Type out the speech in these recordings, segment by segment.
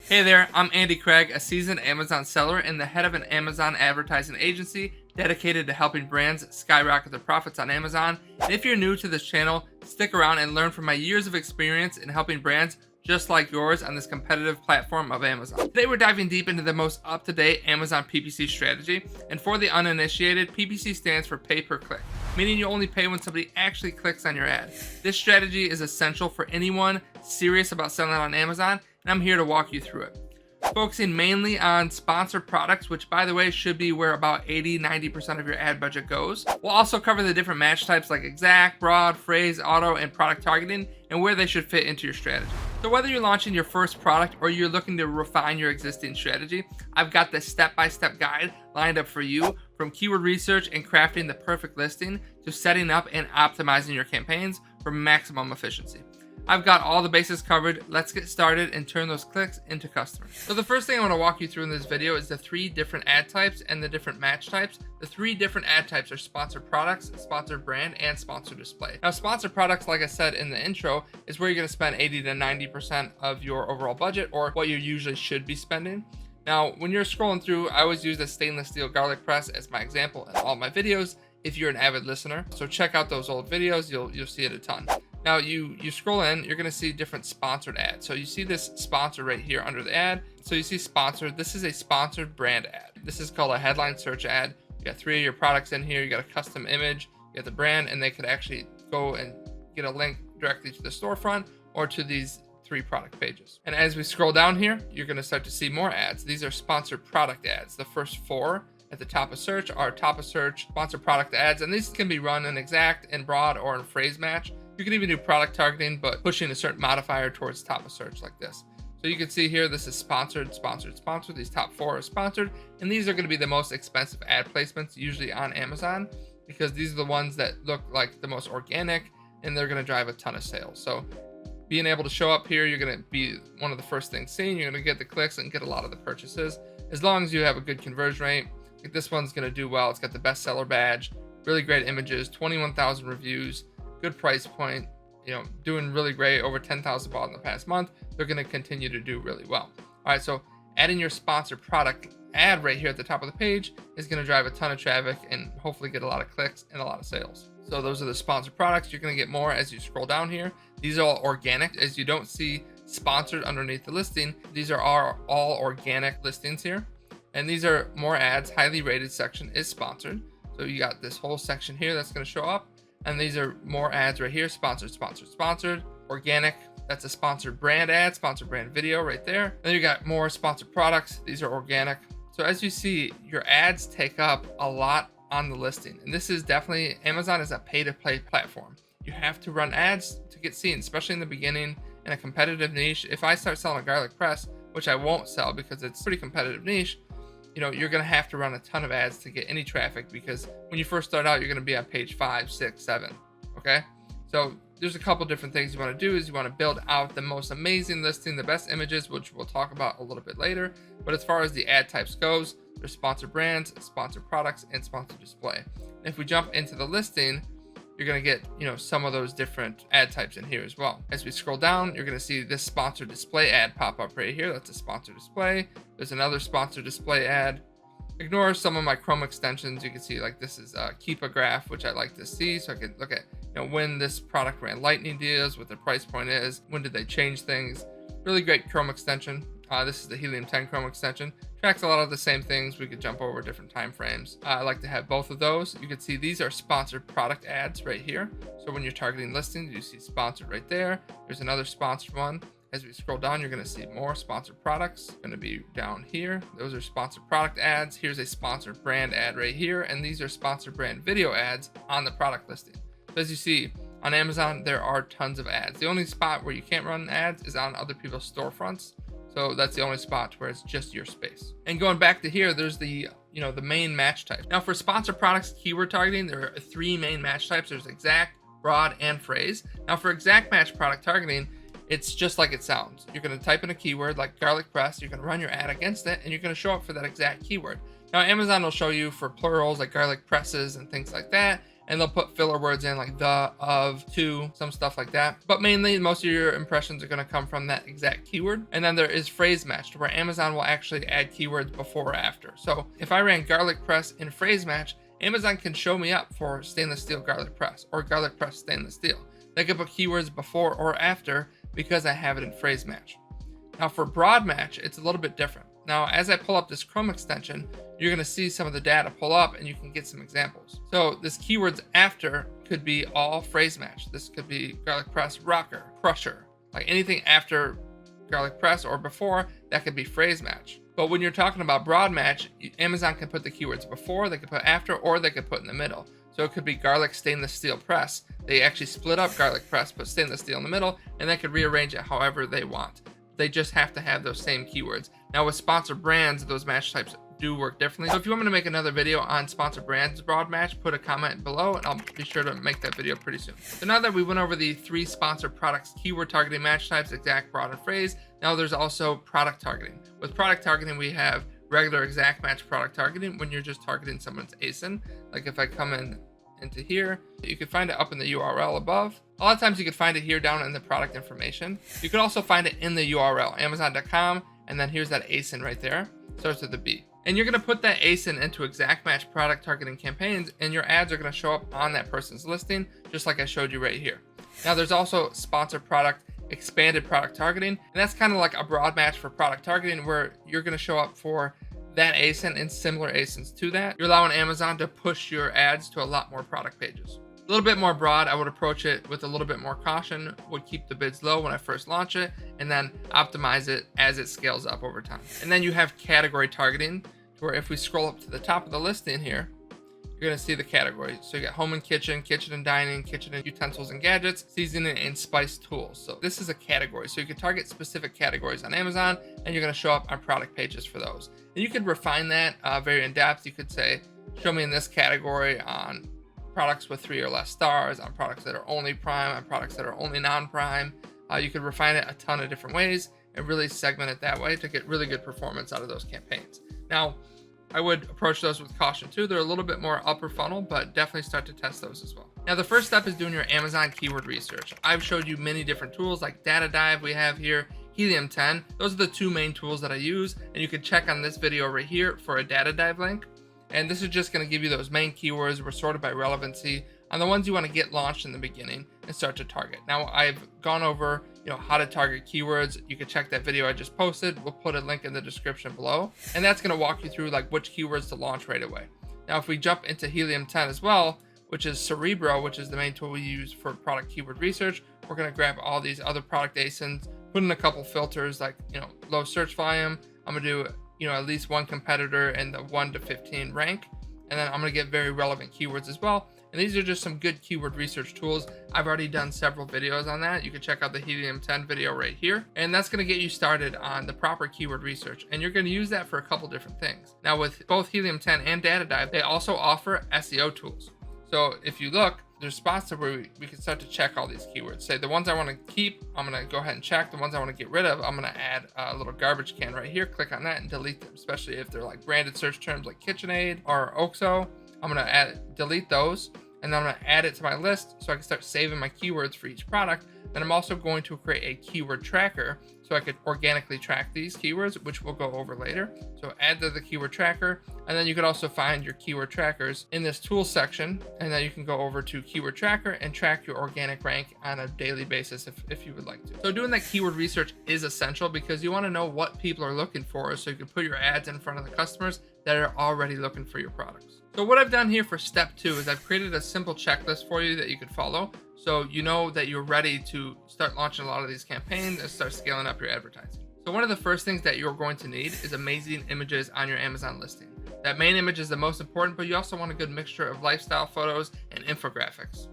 Hey there, I'm Andy Craig, a seasoned Amazon seller and the head of an Amazon advertising agency dedicated to helping brands skyrocket their profits on Amazon. And if you're new to this channel, stick around and learn from my years of experience in helping brands just like yours on this competitive platform of Amazon. Today we're diving deep into the most up-to-date Amazon PPC strategy, and for the uninitiated, PPC stands for pay per click, meaning you only pay when somebody actually clicks on your ad. This strategy is essential for anyone serious about selling on Amazon, and I'm here to walk you through it. Focusing mainly on sponsored products, which by the way should be where about 80-90% of your ad budget goes. We'll also cover the different match types like exact, broad, phrase, auto, and product targeting, and where they should fit into your strategy. So whether you're launching your first product or you're looking to refine your existing strategy, I've got the step-by-step guide lined up for you, from keyword research and crafting the perfect listing to setting up and optimizing your campaigns for maximum efficiency. I've got all the bases covered. Let's get started and turn those clicks into customers. So the first thing I want to walk you through in this video is the 3 different ad types and the different match types. The 3 different ad types are sponsored products, sponsored brand, and sponsored display. Now, sponsored products, like I said in the intro, is where you're going to spend 80-90% of your overall budget, or what you usually should be spending. Now, when you're scrolling through, I always use the stainless steel garlic press as my example in all my videos if you're an avid listener. So check out those old videos, you'll see it a ton. Now you scroll in, you're gonna see different sponsored ads. So you see this sponsor right here under the ad. So you see sponsored, this is a sponsored brand ad. This is called a headline search ad. You got 3 of your products in here, you got a custom image, you got the brand, and they could actually go and get a link directly to the storefront or to these 3 product pages. And as we scroll down here, you're gonna start to see more ads. These are sponsored product ads. The first 4 at the top of search are top of search sponsored product ads, and these can be run in exact, in broad, or in phrase match. You can even do product targeting, but pushing a certain modifier towards top of search like this. So you can see here, this is sponsored, sponsored, sponsored. These top 4 are sponsored, and these are going to be the most expensive ad placements usually on Amazon, because these are the ones that look like the most organic, and they're going to drive a ton of sales. So being able to show up here, you're going to be one of the first things seen. You're going to get the clicks and get a lot of the purchases, as long as you have a good conversion rate. Like this one's going to do well. It's got the bestseller badge, really great images, 21,000 reviews, good price point, doing really great, over 10,000 bought in the past month. They're going to continue to do really well. All right, so adding your sponsored product ad right here at the top of the page is going to drive a ton of traffic and hopefully get a lot of clicks and a lot of sales. So those are the sponsored products. You're going to get more as you scroll down here. These are all organic, as you don't see sponsored underneath the listing. These are all organic listings here. And these are more ads. Highly rated section is sponsored. So you got this whole section here that's going to show up. And these are more ads right here. Sponsored, sponsored, sponsored. Organic, that's a sponsored brand ad, sponsored brand video right there. Then you got more sponsored products. These are organic. So as you see, your ads take up a lot on the listing. And this is definitely, Amazon is a pay-to-play platform. You have to run ads to get seen, especially in the beginning in a competitive niche. If I start selling a garlic press, which I won't sell because it's a pretty competitive niche, you're going to have to run a ton of ads to get any traffic, because when you first start out, you're going to be on page 5, 6, 7. Okay. So there's a couple different things you want to do. Is you want to build out the most amazing listing, the best images, which we'll talk about a little bit later. But as far as the ad types goes, there's sponsored brands, sponsored products, and sponsored display. And if we jump into the listing, you're going to get, some of those different ad types in here as well. As we scroll down, you're going to see this sponsored display ad pop up right here. That's a sponsored display. There's another sponsored display ad. Ignore some of my Chrome extensions. You can see like this is Keep a Graph, which I like to see. So I can look at, when this product ran lightning deals, what the price point is, when did they change things. Really great Chrome extension. This is the Helium 10 Chrome extension. Tracks a lot of the same things. We could jump over different time frames. I like to have both of those. You can see these are sponsored product ads right here. So when you're targeting listings, you see sponsored right there. There's another sponsored one. As we scroll down, you're going to see more sponsored products. Going to be down here. Those are sponsored product ads. Here's a sponsored brand ad right here. And these are sponsored brand video ads on the product listing. So as you see, on Amazon, there are tons of ads. The only spot where you can't run ads is on other people's storefronts. So that's the only spot where it's just your space. And going back to here, there's the main match type. Now for sponsored products keyword targeting, there are 3 main match types. There's exact, broad, and phrase. Now for exact match product targeting, it's just like it sounds. You're going to type in a keyword like garlic press, you're going to run your ad against it, and you're going to show up for that exact keyword. Now Amazon will show you for plurals like garlic presses and things like that, and they'll put filler words in like the, of, to, some stuff like that. But mainly most of your impressions are going to come from that exact keyword. And then there is phrase matched, where Amazon will actually add keywords before or after. So if I ran garlic press in phrase match, Amazon can show me up for stainless steel garlic press or garlic press stainless steel. They can put keywords before or after because I have it in phrase match. Now for broad match, it's a little bit different. Now, as I pull up this Chrome extension, you're going to see some of the data pull up and you can get some examples. So this keywords after could be all phrase match. This could be garlic press, rocker, crusher, like anything after garlic press or before, that could be phrase match. But when you're talking about broad match, Amazon can put the keywords before, they could put after, or they could put in the middle. So it could be garlic stainless steel press. They actually split up garlic press, put stainless steel in the middle, and they could rearrange it however they want. They just have to have those same keywords. Now with sponsored brands, those match types do work differently. So if you want me to make another video on sponsored brands broad match, put a comment below and I'll be sure to make that video pretty soon. So now that we went over the 3 sponsored products keyword targeting match types, exact, broad, and phrase, now there's also product targeting. With product targeting, we have regular exact match product targeting when you're just targeting someone's ASIN. Like if I come into here, you can find it up in the URL above. A lot of times you can find it here down in the product information. You can also find it in the URL, amazon.com, and then here's that ASIN right there, starts with a B. And you're gonna put that ASIN into exact match product targeting campaigns, and your ads are gonna show up on that person's listing, just like I showed you right here. Now there's also sponsored product, expanded product targeting, and that's kind of like a broad match for product targeting where you're gonna show up for that ASIN and similar ASINs to that. You're allowing Amazon to push your ads to a lot more product pages. A little bit more broad, I would approach it with a little bit more caution, would keep the bids low when I first launch it, and then optimize it as it scales up over time. And then you have category targeting, where if we scroll up to the top of the listing here, you're gonna see the categories. So you got home and kitchen, kitchen and dining, kitchen and utensils and gadgets, seasoning and spice tools. So this is a category. So you can target specific categories on Amazon and you're gonna show up on product pages for those. And you could refine that very in depth. You could say, show me in this category on products with 3 or less stars, on products that are only Prime, on products that are only non-Prime. You could refine it a ton of different ways and really segment it that way to get really good performance out of those campaigns. Now, I would approach those with caution too. They're a little bit more upper funnel, but definitely start to test those as well. Now, the first step is doing your Amazon keyword research. I've showed you many different tools like DataDive we have here, Helium 10. Those are the 2 main tools that I use, and you can check on this video right here for a DataDive link. And this is just going to give you those main keywords. We're sorted by relevancy on the ones you want to get launched in the beginning and start to target. Now, I've gone over how to target keywords. You can check that video I just posted. We'll put a link in the description below, and that's going to walk you through like which keywords to launch right away. Now, if we jump into Helium 10 as well, which is Cerebro, which is the main tool we use for product keyword research, we're going to grab all these other product ASINs, put in a couple filters like low search volume. I'm going to do at least one competitor in the 1 to 15 rank, and then I'm going to get very relevant keywords as well. And these are just some good keyword research tools. I've already done several videos on that. You can check out the Helium 10 video right here. And that's going to get you started on the proper keyword research. And you're going to use that for a couple different things. Now with both Helium 10 and DataDive, they also offer SEO tools. So if you look, there's spots where we can start to check all these keywords. Say the ones I want to keep, I'm going to go ahead and check. The ones I want to get rid of, I'm going to add a little garbage can right here. Click on that and delete them, especially if they're like branded search terms like KitchenAid or OXO. I'm going to delete those, and then I'm going to add it to my list so I can start saving my keywords for each product. Then I'm also going to create a keyword tracker so I could organically track these keywords, which we'll go over later. So add to the keyword tracker, and then you could also find your keyword trackers in this tools section, and then you can go over to keyword tracker and track your organic rank on a daily basis if you would like to. So doing that keyword research is essential because you want to know what people are looking for so you can put your ads in front of the customers that are already looking for your products. So what I've done here for step 2 is I've created a simple checklist for you that you could follow, so you know that you're ready to start launching a lot of these campaigns and start scaling up your advertising. So one of the first things that you're going to need is amazing images on your Amazon listing. That main image is the most important, but you also want a good mixture of lifestyle photos and infographics.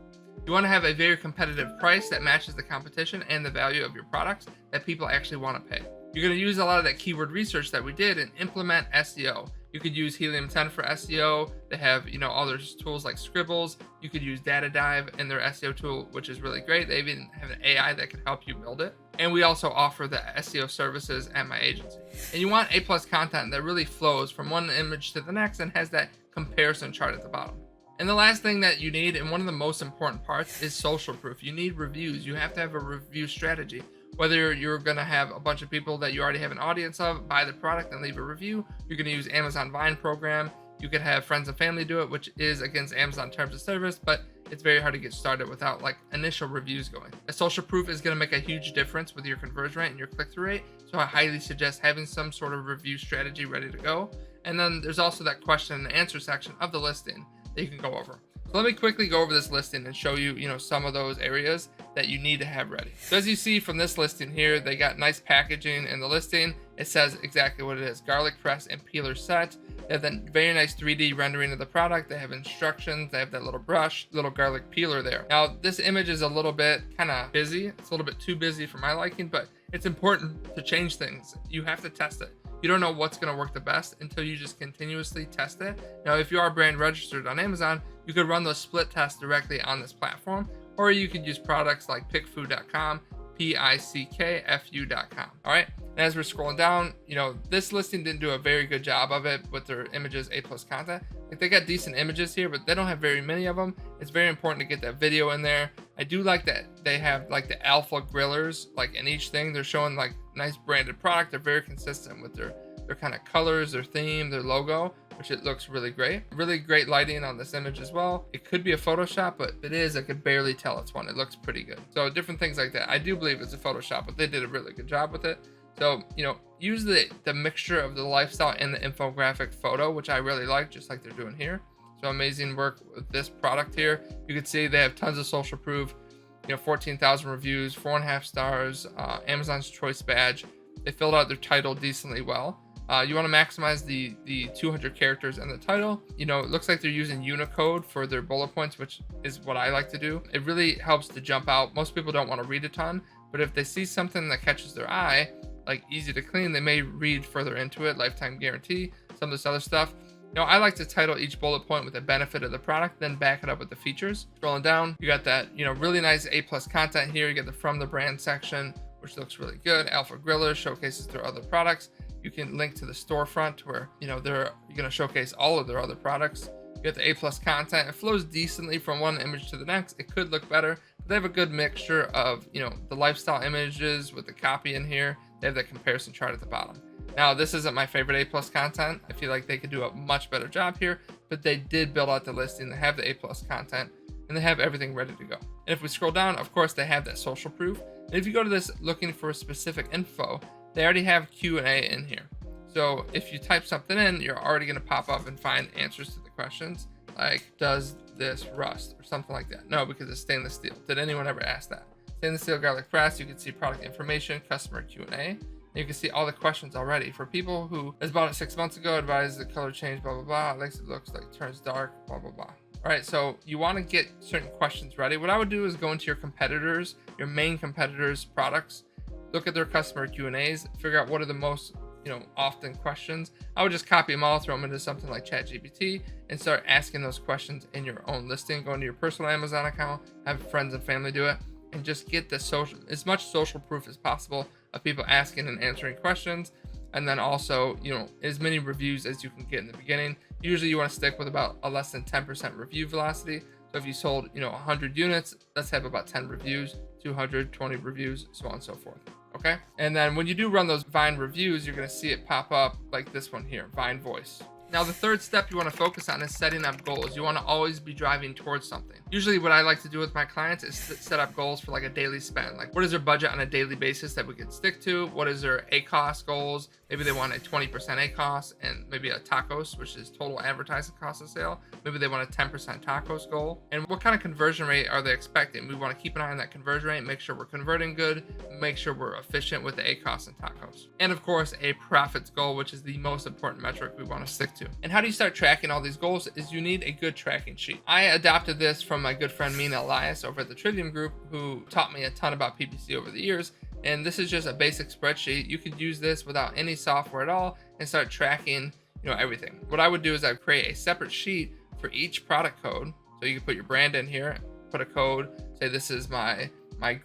You want to have a very competitive price that matches the competition and the value of your products that people actually want to pay. You're going to use a lot of that keyword research that we did and implement SEO. You could use Helium 10 for SEO. They have, all their tools like Scribbles. You could use DataDive in their SEO tool, which is really great. They even have an AI that can help you build it. And we also offer the SEO services at my agency. And you want A+ content that really flows from one image to the next and has that comparison chart at the bottom. And the last thing that you need, and one of the most important parts, is social proof. You need reviews. You have to have a review strategy. Whether you're going to have a bunch of people that you already have an audience of buy the product and leave a review, you're going to use Amazon Vine program. You could have friends and family do it, which is against Amazon terms of service, but it's very hard to get started without like initial reviews going. A social proof is going to make a huge difference with your conversion rate and your click-through rate. So I highly suggest having some sort of review strategy ready to go. And then there's also that question and answer section of the listing that you can go over. So let me quickly go over this listing and show you, some of those areas that you need to have ready. So as you see from this listing here, they got nice packaging in the listing. It says exactly what it is: garlic press and peeler set. They have that very nice 3D rendering of the product. They have instructions. They have that little brush, little garlic peeler there. Now, this image is a little bit kind of busy. It's a little bit too busy for my liking, but it's important to change things. You have to test it. You don't know what's going to work the best until you just continuously test it. Now, if you are brand registered on Amazon, you could run those split tests directly on this platform, or you could use products like pickfu.com, pickfu.com. All right. And as we're scrolling down, this listing didn't do a very good job of it with their images, A+ content. Like, they got decent images here, but they don't have very many of them. It's very important to get that video in there. I do like that they have like the alpha grillers, like in each thing. They're showing like nice branded product. They're very consistent with their kind of colors, their theme, their logo, which it looks really great. Really great lighting on this image as well. It could be a Photoshop, but if it is, I could barely tell it's one. It looks pretty good. So different things like that. I do believe it's a Photoshop, but they did a really good job with it. So, use the mixture of the lifestyle and the infographic photo, which I really like, just like they're doing here. So amazing work with this product here. You can see they have tons of social proof, 14,000 reviews, 4.5 stars, Amazon's Choice badge. They filled out their title decently well. You want to maximize the 200 characters in the title. It looks like they're using Unicode for their bullet points, which is what I like to do. It really helps to jump out. Most people don't want to read a ton, but if they see something that catches their eye, like easy to clean, they may read further into it. Lifetime guarantee, some of this other stuff. I like to title each bullet point with the benefit of the product, then back it up with the features. Scrolling down, you got that, really nice A+ content here. You get the from the brand section, which looks really good. Alpha Griller showcases their other products. You can link to the storefront where, you're going to showcase all of their other products. You get the A+ content. It flows decently from one image to the next. It could look better, but they have a good mixture of, the lifestyle images with the copy in here. They have that comparison chart at the bottom. Now, this isn't my favorite A+ content. I feel like they could do a much better job here, but they did build out the listing. They have the A+ content, and they have everything ready to go. And if we scroll down, of course, they have that social proof. And if you go to this looking for specific info, they already have Q&A in here. So if you type something in, you're already going to pop up and find answers to the questions, like, does this rust or something like that? No, because it's stainless steel. Did anyone ever ask that? Stainless steel garlic press. You can see product information, customer Q&A. You can see all the questions already. For people who has bought it 6 months ago, advise the color change, blah, blah, blah. It looks like it turns dark, blah, blah, blah. All right, so you want to get certain questions ready. What I would do is go into your competitors, your main competitors' products, look at their customer Q&As, figure out what are the most, often questions. I would just copy them all, throw them into something like ChatGPT, and start asking those questions in your own listing. Go into your personal Amazon account, have friends and family do it, and just get the as much social proof as possible of people asking and answering questions. And then also, as many reviews as you can get in the beginning. Usually you want to stick with about a less than 10% review velocity. So if you sold, 100 units, let's have about 10 reviews, 220 reviews, so on and so forth. Okay. And then when you do run those Vine reviews, you're going to see it pop up like this one here, Vine Voice. Now, the third step you want to focus on is setting up goals. You want to always be driving towards something. Usually what I like to do with my clients is set up goals for like a daily spend. Like, what is their budget on a daily basis that we can stick to? What is their ACoS goals? Maybe they want a 20% ACoS and maybe a TACoS, which is total advertising cost of sale. Maybe they want a 10% TACoS goal. And what kind of conversion rate are they expecting? We want to keep an eye on that conversion rate, make sure we're converting good, make sure we're efficient with the ACoS and TACoS. And of course, a profits goal, which is the most important metric we want to stick to. And how do you start tracking all these goals? Is you need a good tracking sheet. I adopted this from my good friend Mina Elias over at the Trivium Group, who taught me a ton about PPC over the years. And this is just a basic spreadsheet. You could use this without any software at all and start tracking, everything. What I would do is I'd create a separate sheet for each product code. So you can put your brand in here, put a code, say this is my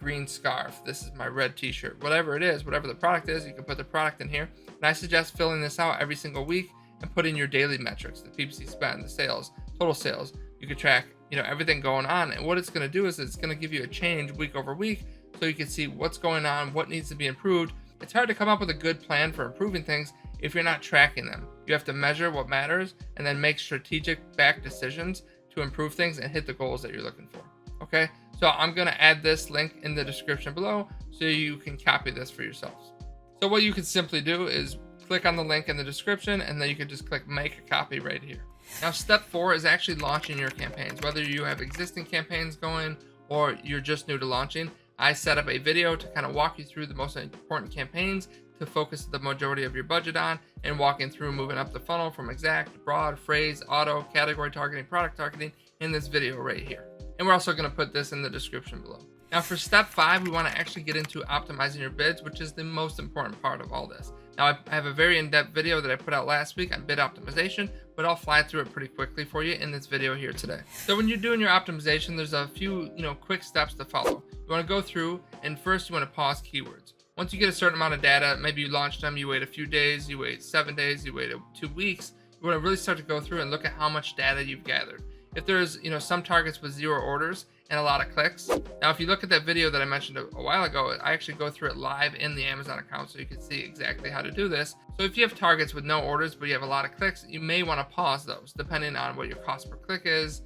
green scarf, this is my red t-shirt, whatever it is, whatever the product is, you can put the product in here. And I suggest filling this out every single week and put in your daily metrics, the PPC spend, the sales, total sales. You could track, everything going on. And what it's going to do is it's going to give you a change week over week, so you can see what's going on, what needs to be improved. It's hard to come up with a good plan for improving things if you're not tracking them. You have to measure what matters and then make strategic back decisions to improve things and hit the goals that you're looking for. Okay, so I'm going to add this link in the description below so you can copy this for yourselves. So what you can simply do is click on the link in the description, and then you can just click make a copy right here. Now, step 4 is actually launching your campaigns. Whether you have existing campaigns going or you're just new to launching, I set up a video to kind of walk you through the most important campaigns to focus the majority of your budget on, and walking through moving up the funnel from exact, broad, phrase, auto, category targeting, product targeting in this video right here. And we're also going to put this in the description below. Now for step 5, we want to actually get into optimizing your bids, which is the most important part of all this. Now I have a very in-depth video that I put out last week on bid optimization, but I'll fly through it pretty quickly for you in this video here today. So when you're doing your optimization, there's a few, quick steps to follow. You want to go through, and first you want to pause keywords. Once you get a certain amount of data, maybe you launched them, you wait a few days, you wait 7 days, you wait 2 weeks, you want to really start to go through and look at how much data you've gathered. If there's, some targets with 0 orders and a lot of clicks. Now, if you look at that video that I mentioned a while ago, I actually go through it live in the Amazon account, so you can see exactly how to do this. So if you have targets with no orders, but you have a lot of clicks, you may want to pause those depending on what your cost per click is,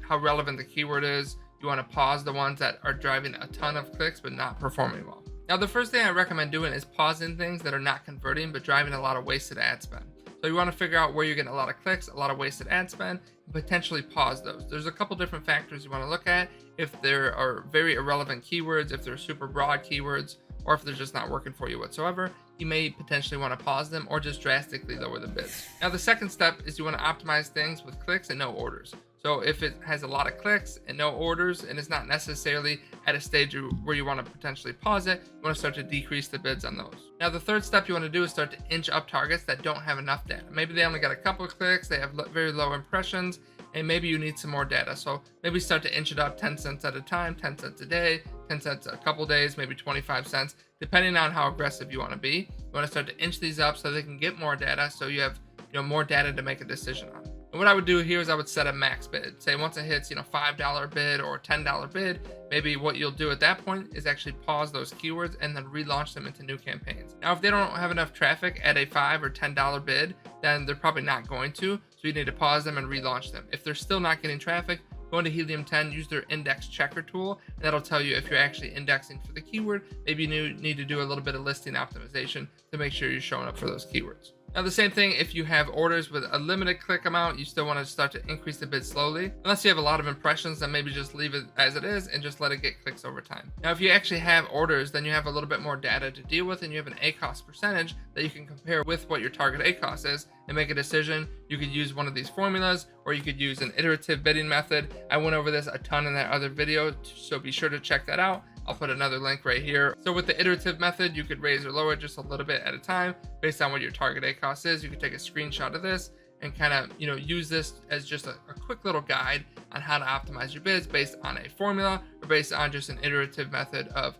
how relevant the keyword is. You want to pause the ones that are driving a ton of clicks, but not performing well. Now, the first thing I recommend doing is pausing things that are not converting, but driving a lot of wasted ad spend. So you want to figure out where you're getting a lot of clicks, a lot of wasted ad spend, and potentially pause those. There's a couple different factors you want to look at. If there are very irrelevant keywords, if they're super broad keywords, or if they're just not working for you whatsoever, you may potentially want to pause them or just drastically lower the bids. Now, the second step is you want to optimize things with clicks and no orders. So if it has a lot of clicks and no orders, and it's not necessarily at a stage where you want to potentially pause it, you want to start to decrease the bids on those. Now, the third step you want to do is start to inch up targets that don't have enough data. Maybe they only got a couple of clicks, they have very low impressions, and maybe you need some more data. So maybe start to inch it up 10 cents at a time, 10 cents a day, 10 cents a couple days, maybe 25 cents, depending on how aggressive you want to be. You want to start to inch these up so they can get more data, so you have more data to make a decision on. And what I would do here is I would set a max bid. Say once it hits $5 bid or $10 bid, maybe what you'll do at that point is actually pause those keywords and then relaunch them into new campaigns. Now, if they don't have enough traffic at a $5 or $10 bid, then they're probably not going to. So you need to pause them and relaunch them. If they're still not getting traffic, go into Helium 10, use their index checker tool, and that'll tell you if you're actually indexing for the keyword. Maybe you need to do a little bit of listing optimization to make sure you're showing up for those keywords. Now, the same thing, if you have orders with a limited click amount, you still want to start to increase the bid slowly. Unless you have a lot of impressions, then maybe just leave it as it is and just let it get clicks over time. Now, if you actually have orders, then you have a little bit more data to deal with, and you have an ACoS percentage that you can compare with what your target ACoS is and make a decision. You could use one of these formulas, or you could use an iterative bidding method. I went over this a ton in that other video, so be sure to check that out. I'll put another link right here. So with the iterative method, you could raise or lower it just a little bit at a time based on what your target ACoS is. You could take a screenshot of this and kind of, use this as just a quick little guide on how to optimize your bids based on a formula or based on just an iterative method of,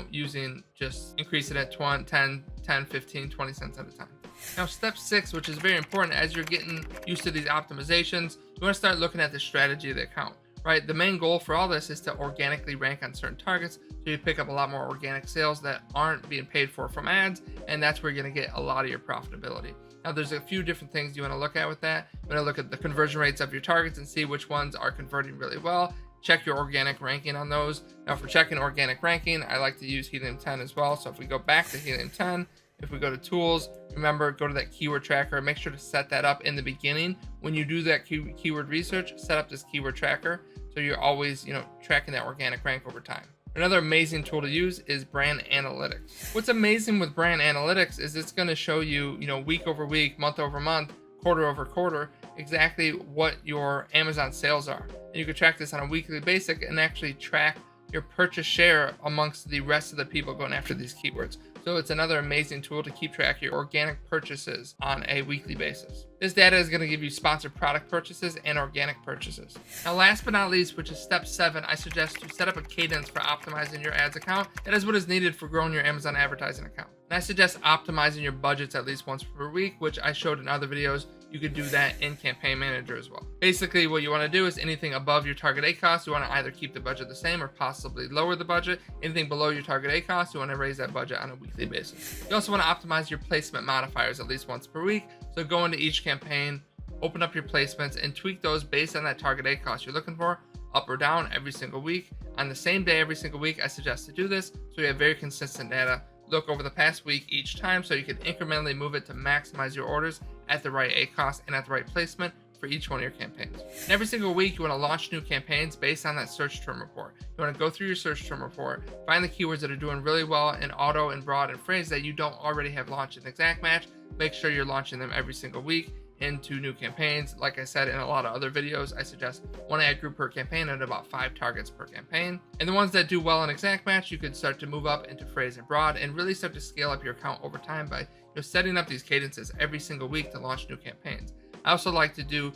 using just increasing it 10, 15, 20 cents at a time. Now, step 6, which is very important as you're getting used to these optimizations, you want to start looking at the strategy of the account. Right, the main goal for all this is to organically rank on certain targets, so you pick up a lot more organic sales that aren't being paid for from ads, and that's where you're going to get a lot of your profitability. Now, there's a few different things you want to look at with that. You want to look at the conversion rates of your targets and see which ones are converting really well. Check your organic ranking on those. Now, for checking organic ranking, I like to use Helium 10 as well. So if we go back to Helium 10, if we go to tools, remember, go to that keyword tracker. Make sure to set that up in the beginning. When you do that keyword research, set up this keyword tracker, so you're always, tracking that organic rank over time. Another amazing tool to use is brand analytics. What's amazing with brand analytics is it's going to show you, week over week, month over month, quarter over quarter, exactly what your Amazon sales are. And you can track this on a weekly basis and actually track your purchase share amongst the rest of the people going after these keywords. So it's another amazing tool to keep track of your organic purchases on a weekly basis. This data is going to give you sponsored product purchases and organic purchases. Now, last but not least, which is step 7, I suggest to set up a cadence for optimizing your ads account. That is what is needed for growing your Amazon advertising account. And I suggest optimizing your budgets at least once per week, which I showed in other videos. You could do that in Campaign Manager as well. Basically, what you want to do is anything above your target ACoS, you want to either keep the budget the same or possibly lower the budget. Anything below your target ACoS, you want to raise that budget on a weekly basis. You also want to optimize your placement modifiers at least once per week. So go into each campaign, open up your placements, and tweak those based on that target ACoS you're looking for, up or down every single week. On the same day every single week, I suggest to do this so you have very consistent data. Look over the past week each time so you can incrementally move it to maximize your orders at the right ACoS and at the right placement for each one of your campaigns. And every single week, you want to launch new campaigns based on that search term report. You want to go through your search term report, find the keywords that are doing really well in auto and broad and phrase that you don't already have launched in exact match. Make sure you're launching them every single week into new campaigns. Like I said in a lot of other videos, I suggest one ad group per campaign and about 5 targets per campaign. And the ones that do well in exact match, you could start to move up into phrase and broad and really start to scale up your account over time by setting up these cadences every single week to launch new campaigns. I also like to do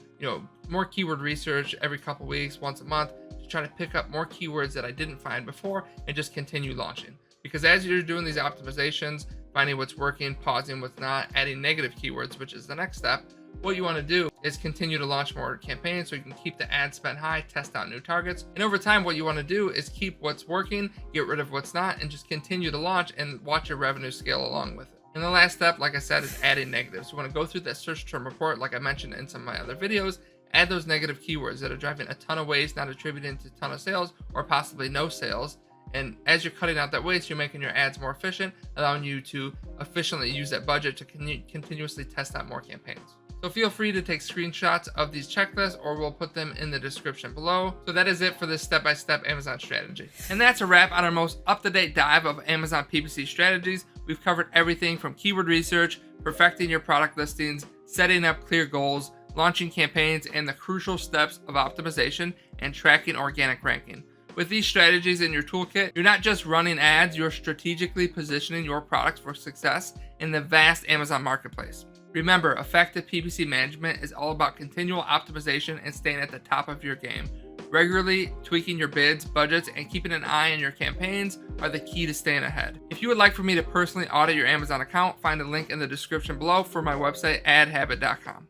more keyword research every couple weeks, once a month, to try to pick up more keywords that I didn't find before and just continue launching. Because as you're doing these optimizations, finding what's working, pausing what's not, adding negative keywords, which is the next step, what you want to do is continue to launch more campaigns so you can keep the ad spend high, test out new targets. And over time, what you want to do is keep what's working, get rid of what's not, and just continue to launch and watch your revenue scale along with it. And the last step, like I said, is adding negatives. You want to go through that search term report, like I mentioned in some of my other videos, add those negative keywords that are driving a ton of waste, not attributing to a ton of sales or possibly no sales. And as you're cutting out that waste, you're making your ads more efficient, allowing you to efficiently use that budget to continuously test out more campaigns. So feel free to take screenshots of these checklists or we'll put them in the description below. So that is it for this step-by-step Amazon strategy. And that's a wrap on our most up-to-date dive of Amazon PPC strategies. We've covered everything from keyword research, perfecting your product listings, setting up clear goals, launching campaigns, and the crucial steps of optimization and tracking organic ranking. With these strategies in your toolkit, you're not just running ads, you're strategically positioning your products for success in the vast Amazon marketplace. Remember, effective PPC management is all about continual optimization and staying at the top of your game. Regularly tweaking your bids, budgets, and keeping an eye on your campaigns are the key to staying ahead. If you would like for me to personally audit your Amazon account, find a link in the description below for my website, adhabit.com.